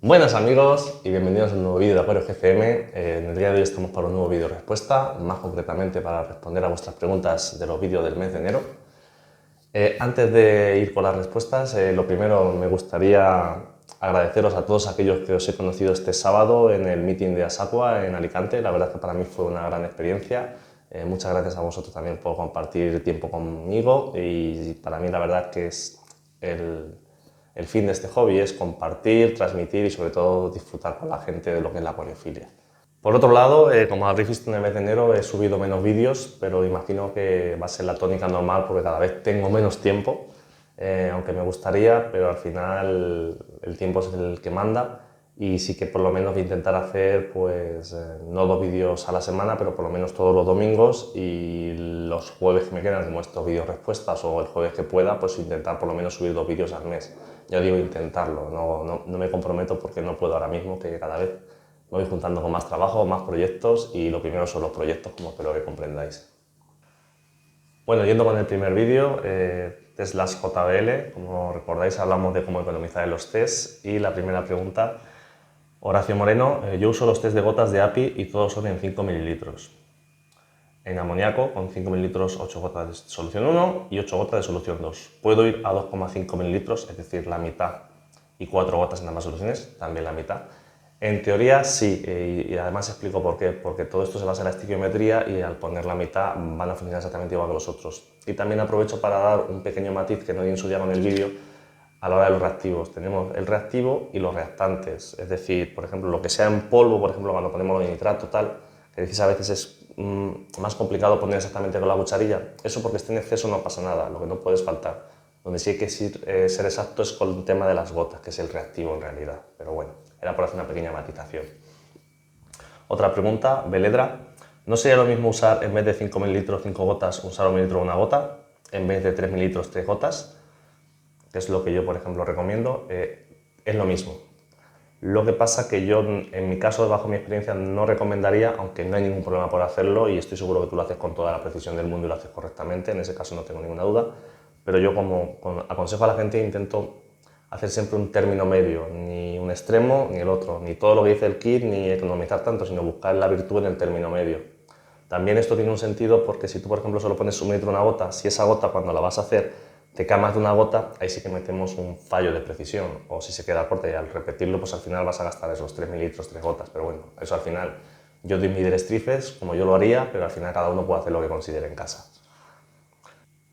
Buenas amigos y bienvenidos a un nuevo vídeo de Acuario GCM. En el día de hoy estamos para un nuevo vídeo respuesta, más concretamente para responder a vuestras preguntas de los vídeos del mes de enero. Antes de ir con las respuestas, lo primero me gustaría agradeceros a todos aquellos que os he conocido este sábado en el meeting de Asaqua en Alicante. La verdad es que para mí fue una gran experiencia. Muchas gracias a vosotros también por compartir tiempo conmigo y para mí la verdad que es el fin de este hobby es compartir, transmitir y sobre todo disfrutar con la gente de lo que es la acuariofilia. Por otro lado, como habréis visto en el mes de enero he subido menos vídeos, pero imagino que va a ser la tónica normal porque cada vez tengo menos tiempo, aunque me gustaría, pero al final el tiempo es el que manda y sí que por lo menos voy a intentar hacer pues no 2 vídeos a la semana, pero por lo menos todos los domingos y los jueves que me quedan, como estos vídeos respuestas o el jueves que pueda, pues intentar por lo menos subir 2 vídeos al mes. Ya digo intentarlo, no me comprometo porque no puedo ahora mismo, que cada vez me voy juntando con más trabajo, más proyectos y lo primero son los proyectos, como espero que comprendáis. Bueno, yendo con el primer vídeo, Teslas JBL, como recordáis hablamos de cómo economizar en los tests y la primera pregunta, Horacio Moreno, yo uso los test de gotas de API y todos son en 5 mililitros. En amoníaco, con 5 mililitros, 8 gotas de solución 1 y 8 gotas de solución 2. Puedo ir a 2,5 mililitros, es decir, la mitad, y 4 gotas en ambas soluciones, también la mitad. En teoría sí, y además explico por qué, porque todo esto se basa en la estiquiometría y al poner la mitad van a funcionar exactamente igual que los otros. Y también aprovecho para dar un pequeño matiz que no di en su día con el vídeo a la hora de los reactivos. Tenemos el reactivo y los reactantes, es decir, por ejemplo, lo que sea en polvo, por ejemplo, cuando ponemos el nitrato tal, que decís a veces es más complicado poner exactamente con la cucharilla, eso porque esté en exceso no pasa nada, lo que no puedes faltar. Donde sí hay que ser exacto es con el tema de las gotas, que es el reactivo en realidad, pero bueno, era por hacer una pequeña matización. Otra pregunta, Beledra, ¿no sería lo mismo usar en vez de 5 mililitros 5 gotas, usar 1 mililitro una gota, en vez de 3 mililitros 3 gotas? Que es lo que yo, por ejemplo, recomiendo, es lo mismo. Lo que pasa que yo, en mi caso, bajo mi experiencia, no recomendaría, aunque no hay ningún problema por hacerlo y estoy seguro que tú lo haces con toda la precisión del mundo y lo haces correctamente, en ese caso no tengo ninguna duda, pero yo como aconsejo a la gente intento hacer siempre un término medio, ni un extremo ni el otro, ni todo lo que dice el kit, ni economizar tanto, sino buscar la virtud en el término medio. También esto tiene un sentido porque si tú, por ejemplo, solo pones 1 mililitro una gota, si esa gota cuando la vas a hacer te cae más de una gota, ahí sí que metemos un fallo de precisión, o si se queda corta y al repetirlo, pues al final vas a gastar esos 3 mililitros, 3 gotas, pero bueno, eso al final yo doy mis directrices, como yo lo haría, pero al final cada uno puede hacer lo que considere en casa.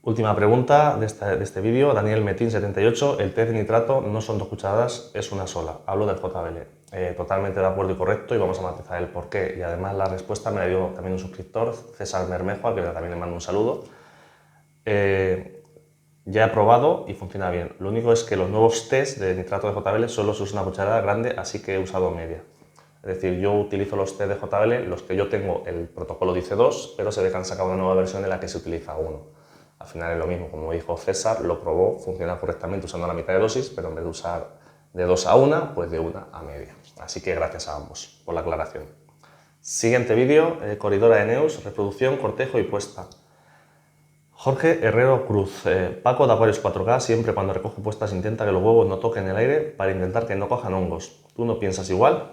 Última pregunta de este vídeo, Daniel Metín 78, el test de nitrato no son 2 cucharadas, es una sola, hablo del JBL. Totalmente de acuerdo y correcto y vamos a matizar el porqué y además la respuesta me la dio también un suscriptor, César Bermejo, al que también le mando un saludo. Ya he probado y funciona bien. Lo único es que los nuevos test de nitrato de JBL solo se usa una cucharada grande, así que he usado media. Es decir, yo utilizo los test de JBL, los que yo tengo, el protocolo dice 2, pero se ve que han sacado una nueva versión en la que se utiliza 1. Al final es lo mismo, como dijo César, lo probó, funciona correctamente usando la mitad de dosis, pero en vez de usar de 2 a 1, pues de 1 a media. Así que gracias a ambos por la aclaración. Siguiente vídeo, corredora de Neus, reproducción, cortejo y puesta. Jorge Herrero Cruz, Paco de Acuarios 4K, siempre cuando recoge puestas intenta que los huevos no toquen el aire para intentar que no cojan hongos. ¿Tú no piensas igual?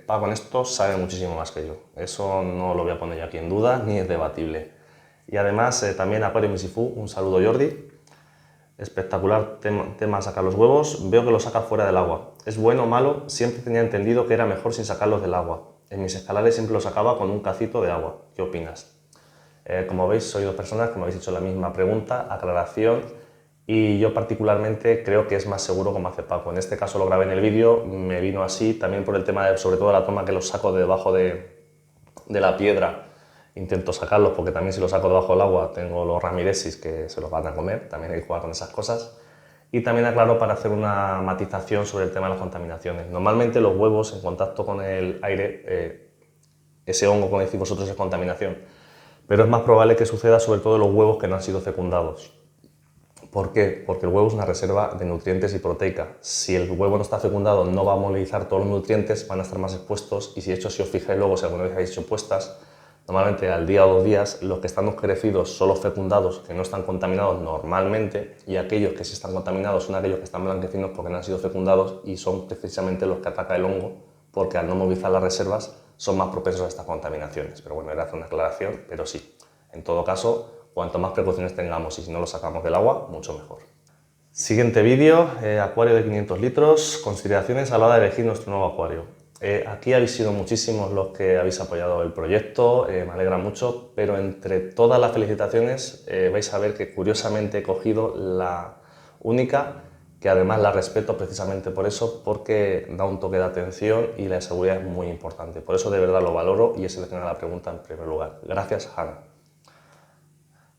Paco en esto sabe muchísimo más que yo, eso no lo voy a poner yo aquí en duda ni es debatible. Y además también Acuario Misifu, un saludo Jordi, espectacular tema sacar los huevos, veo que los saca fuera del agua. ¿Es bueno o malo? Siempre tenía entendido que era mejor sin sacarlos del agua. En mis escalares siempre los sacaba con un cacito de agua. ¿Qué opinas? Como veis, soy 2 personas que me habéis hecho la misma pregunta, aclaración, y yo particularmente creo que es más seguro como hace Paco. En este caso lo grabé en el vídeo, me vino así, también por el tema de, sobre todo, la toma que los saco de debajo de la piedra. Intento sacarlos porque también si los saco debajo del agua tengo los ramidesis que se los van a comer, también hay que jugar con esas cosas. Y también aclaro para hacer una matización sobre el tema de las contaminaciones. Normalmente los huevos en contacto con el aire, ese hongo, como decís vosotros, es contaminación. Pero es más probable que suceda sobre todo en los huevos que no han sido fecundados. ¿Por qué? Porque el huevo es una reserva de nutrientes y proteica. Si el huevo no está fecundado no va a movilizar todos los nutrientes, van a estar más expuestos y si de hecho si os fijáis luego, si alguna vez habéis hecho puestas, Normalmente al día o 2 días los que están oscurecidos son los fecundados que no están contaminados normalmente, y aquellos que sí están contaminados son aquellos que están blanquecinos porque no han sido fecundados, y son precisamente los que ataca el hongo, porque al no movilizar las reservas son más propensos a estas contaminaciones. Pero bueno, era hacer una aclaración, pero sí, en todo caso, cuanto más precauciones tengamos y si no lo sacamos del agua, mucho mejor. Siguiente vídeo, acuario de 500 litros, consideraciones a la hora de elegir nuestro nuevo acuario. Aquí habéis sido muchísimos los que habéis apoyado el proyecto, me alegra mucho, pero entre todas las felicitaciones vais a ver que curiosamente he cogido la única, que además la respeto precisamente por eso, porque da un toque de atención y la seguridad es muy importante. Por eso de verdad lo valoro y he seleccionado la pregunta en primer lugar. Gracias, Hanna.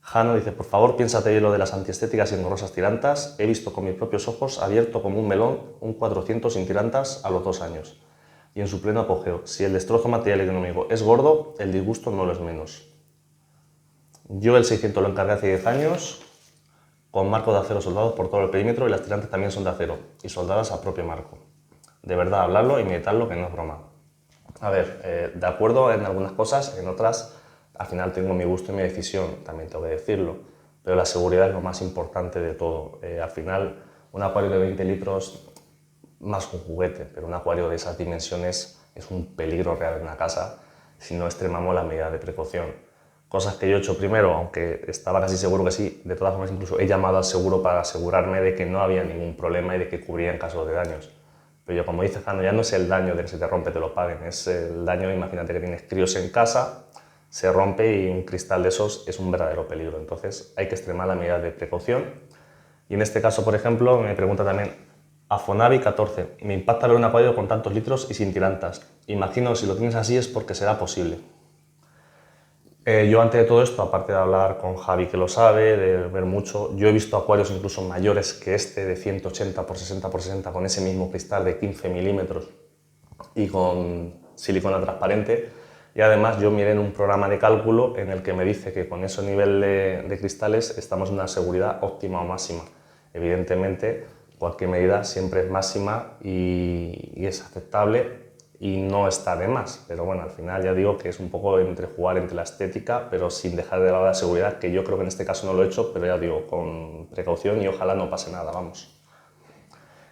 Jano dice, por favor, piénsate lo de las antiestéticas y engorrosas tirantas. He visto con mis propios ojos abierto como un melón un 400 sin tirantas a los 2 años. Y en su pleno apogeo, si el destrozo material y económico es gordo, el disgusto no lo es menos. Yo el 600 lo encargué hace 10 años, con marco de acero soldados por todo el perímetro, y las tirantes también son de acero y soldadas a propio marco. De verdad, hablarlo y meditarlo, que no es broma. A ver, de acuerdo en algunas cosas, en otras al final tengo mi gusto y mi decisión, también tengo que decirlo, pero la seguridad es lo más importante de todo. Al final, un acuario de 20 litros, más un juguete, pero un acuario de esas dimensiones es un peligro real en la casa si no extremamos las medidas de precaución. Cosas que yo he hecho primero, aunque estaba casi seguro que sí, de todas formas incluso he llamado al seguro para asegurarme de que no había ningún problema y de que cubría en caso de daños. Pero yo, como dice Jano, ya no es el daño de que se te rompe, te lo paguen, es el daño, imagínate que tienes críos en casa, se rompe y un cristal de esos es un verdadero peligro. Entonces hay que extremar la medida de precaución. Y en este caso, por ejemplo, me pregunta también Afonavi 14. Me impacta ver un acuario con tantos litros y sin tirantas. Imagino que si lo tienes así es porque será posible. Yo antes de todo esto, aparte de hablar con Javi, que lo sabe, de ver mucho, yo he visto acuarios incluso mayores que este, de 180 por 60 por 60, con ese mismo cristal de 15 milímetros y con silicona transparente. Y además yo miré en un programa de cálculo en el que me dice que con ese nivel de cristales estamos en una seguridad óptima o máxima. Evidentemente, cualquier medida siempre es máxima y es aceptable y no está de más, pero bueno, al final ya digo que es un poco entre jugar entre la estética, pero sin dejar de lado la seguridad, que yo creo que en este caso no lo he hecho, pero ya digo, con precaución y ojalá no pase nada, vamos.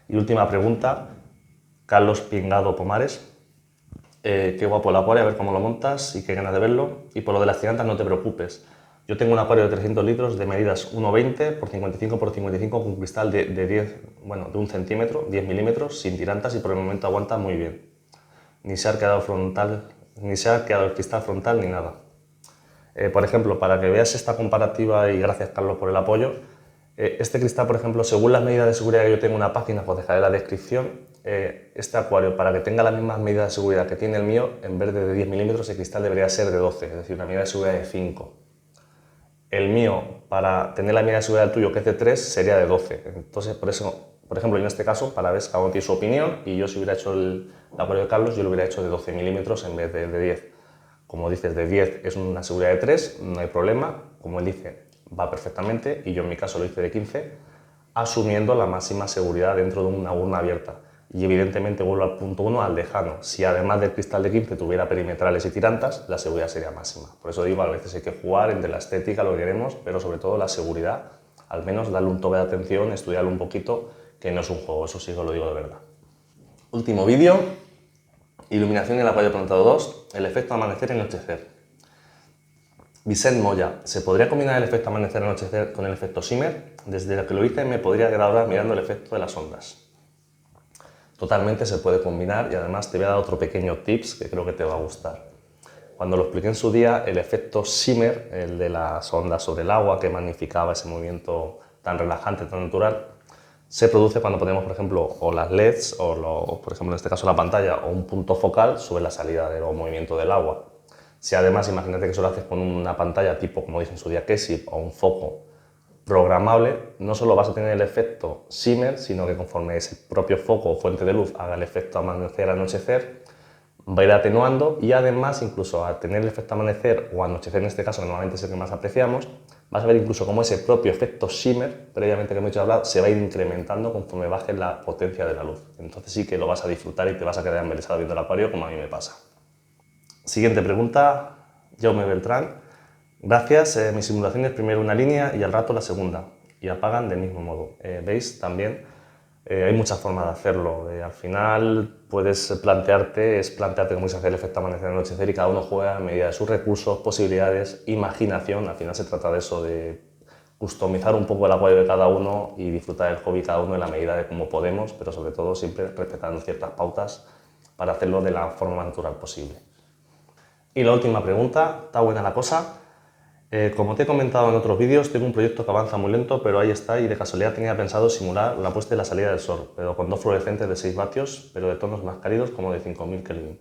Y última pregunta, Carlos Pingado Pomares. Qué guapo el acuario, a ver cómo lo montas y qué ganas de verlo. Y por lo de las tirantas no te preocupes. Yo tengo un acuario de 300 litros de medidas 1,20 por 55 por 55 con cristal de 10, bueno, de 1 centímetro, 10 milímetros, sin tirantas, y por el momento aguanta muy bien. Ni se ha quedado el cristal frontal ni nada. Por ejemplo, para que veas esta comparativa, y gracias Carlos por el apoyo, este cristal, por ejemplo, según las medidas de seguridad que yo tengo en una página, os dejaré la descripción, este acuario, para que tenga las mismas medidas de seguridad que tiene el mío, en vez de 10 milímetros, el cristal debería ser de 12, es decir, una medida de seguridad de 5. El mío, para tener la medida de seguridad del tuyo, que es de 3, sería de 12. Entonces, por eso, por ejemplo, en este caso, para ver, cada uno tiene su opinión, y yo si hubiera hecho el acuario de Carlos, yo lo hubiera hecho de 12 milímetros en vez de 10. Como dices, de 10 es una seguridad de 3, no hay problema. Como él dice, va perfectamente, y yo en mi caso lo hice de 15, asumiendo la máxima seguridad dentro de una urna abierta. Y evidentemente vuelvo al punto 1, al lejano. Si además del cristal de 15 tuviera perimetrales y tirantas, la seguridad sería máxima. Por eso digo, a veces hay que jugar entre la estética, lo que queremos, pero sobre todo la seguridad. Al menos darle un toque de atención, estudiarlo un poquito, que no es un juego, eso sí que lo digo de verdad. Último vídeo, iluminación en el acuario plantado 2, el efecto amanecer y anochecer. Vicent Moya, ¿se podría combinar el efecto amanecer y anochecer con el efecto shimmer? Desde lo que lo hice me podría quedar ahora mirando el efecto de las ondas. Totalmente se puede combinar, y además te voy a dar otro pequeño tips que creo que te va a gustar. Cuando lo expliqué en su día, el efecto shimmer, el de las ondas sobre el agua que magnificaba ese movimiento tan relajante, tan natural, se produce cuando ponemos, por ejemplo, o las LEDs o por ejemplo en este caso la pantalla, o un punto focal sobre la salida del movimiento del agua. Si además, imagínate que eso lo haces con una pantalla tipo, como dije en su día, Kesip, o un foco programable, no solo vas a tener el efecto shimmer, sino que conforme ese propio foco o fuente de luz haga el efecto amanecer-anochecer, va a ir atenuando, y además, incluso al tener el efecto amanecer o anochecer en este caso, que normalmente es el que más apreciamos, vas a ver incluso cómo ese propio efecto shimmer, previamente que hemos hecho hablar, se va a ir incrementando conforme baje la potencia de la luz. Entonces sí que lo vas a disfrutar y te vas a quedar embelesado viendo el acuario, como a mí me pasa. Siguiente pregunta, Jaume Beltrán. Gracias, mis simulaciones primero una línea y al rato la segunda, y apagan del mismo modo. ¿Veis? También hay muchas formas de hacerlo. Al final puedes plantearte cómo se hace el efecto amanecer anochecer y cada uno juega a medida de sus recursos, posibilidades, imaginación. Al final se trata de eso, de customizar un poco el apoyo de cada uno y disfrutar del hobby cada uno en la medida de cómo podemos, pero sobre todo siempre respetando ciertas pautas para hacerlo de la forma más natural posible. Y la última pregunta, ¿está buena la cosa? Como te he comentado en otros vídeos, tengo un proyecto que avanza muy lento, pero ahí está, y de casualidad tenía pensado simular la puesta y la salida del sol, pero con dos fluorescentes de 6 vatios, pero de tonos más cálidos como de 5000 Kelvin.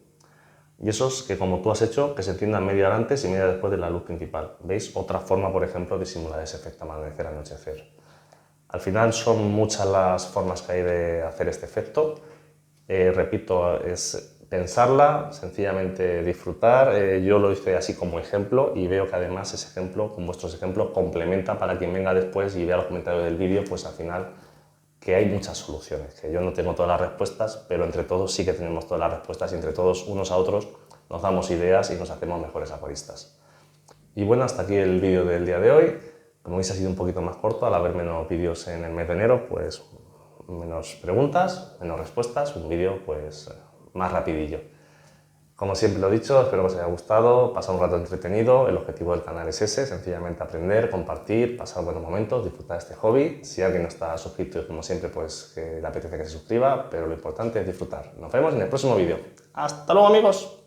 Y esos que, como tú has hecho, que se enciendan media hora antes y media después de la luz principal. ¿Veis? Otra forma, por ejemplo, de simular ese efecto amanecer-anochecer. Al final son muchas las formas que hay de hacer este efecto. Repito, es pensarla, sencillamente disfrutar. Yo lo hice así como ejemplo y veo que además ese ejemplo, con vuestros ejemplos, complementa para quien venga después y vea los comentarios del vídeo, pues al final que hay muchas soluciones, que yo no tengo todas las respuestas, pero entre todos sí que tenemos todas las respuestas y entre todos, unos a otros, nos damos ideas y nos hacemos mejores acuaristas. Y bueno, hasta aquí el vídeo del día de hoy. Como veis ha sido un poquito más corto, al haber menos vídeos en el mes de enero, pues menos preguntas, menos respuestas, un vídeo pues más rapidillo. Como siempre lo he dicho, espero que os haya gustado, pasar un rato entretenido. El objetivo del canal es ese, sencillamente aprender, compartir, pasar buenos momentos, disfrutar de este hobby. Si alguien no está suscrito, como siempre, pues que le apetece que se suscriba, pero lo importante es disfrutar. Nos vemos en el próximo vídeo. ¡Hasta luego, amigos!